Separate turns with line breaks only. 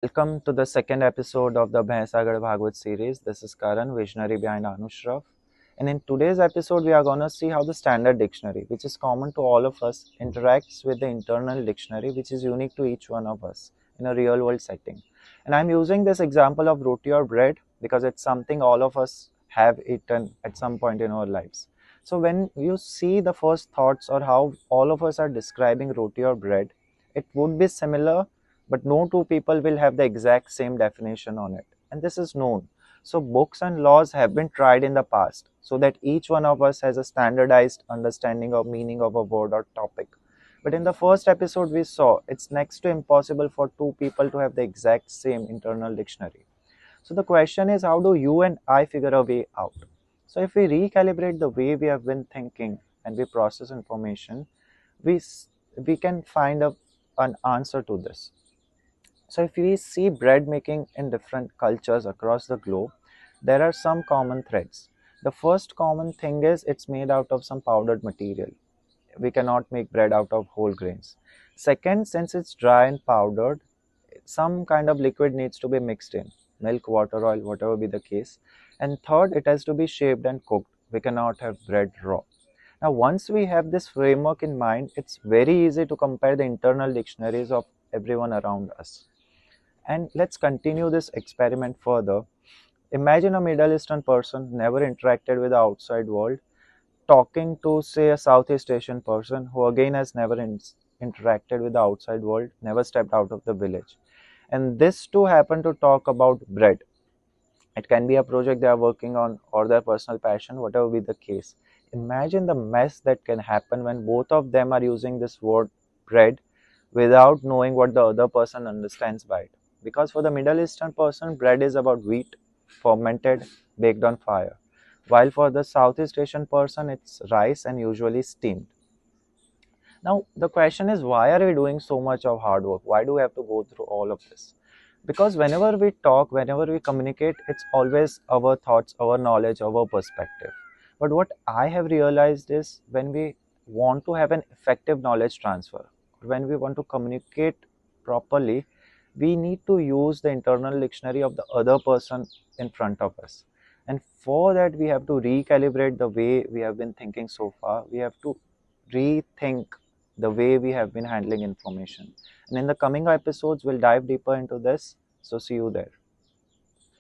Welcome to the second episode of the Bhaisagar Bhagwat series. This is Karan, visionary behind Aanushrav. And in today's episode, we are going to see how the standard dictionary, which is common to all of us, interacts with the internal dictionary, which is unique to each one of us in a real world setting. And I'm using this example of roti or bread because it's something all of us have eaten at some point in our lives. So when you see the first thoughts or how all of us are describing roti or bread, it would be similar, but no two people will have the exact same definition on it, and this is known. So books and laws have been tried in the past so that each one of us has a standardized understanding of meaning of a word or topic. But in the first episode we saw it's next to impossible for two people to have the exact same internal dictionary. So the question is, how do you and I figure a way out? So if we recalibrate the way we have been thinking and we process information, we we can find an answer to this. So if we see bread making in different cultures across the globe, there are some common threads. The first common thing is it's made out of some powdered material. We cannot make bread out of whole grains. Second, since it's dry and powdered, some kind of liquid needs to be mixed in, milk, water, oil, whatever be the case. And third, it has to be shaped and cooked. We cannot have bread raw. Now, once we have this framework in mind, it's very easy to compare the internal dictionaries of everyone around us. And let's continue this experiment further. Imagine a Middle Eastern person never interacted with the outside world talking to, say, a Southeast Asian person who again has never interacted with the outside world, never stepped out of the village. And this two happen to talk about bread. It can be a project they are working on or their personal passion, whatever be the case. Imagine the mess that can happen when both of them are using this word bread without knowing what the other person understands by it. Because for the Middle Eastern person, bread is about wheat, fermented, baked on fire. While for the Southeast Asian person, it's rice and usually steamed. Now, the question is, why are we doing so much of hard work? Why do we have to go through all of this? Because whenever we talk, whenever we communicate, it's always our thoughts, our knowledge, our perspective. But what I have realized is when we want to have an effective knowledge transfer, when we want to communicate properly, we need to use the internal dictionary of the other person in front of us. And for that, we have to recalibrate the way we have been thinking so far. We have to rethink the way we have been handling information. And in the coming episodes, we'll dive deeper into this. So, see you there.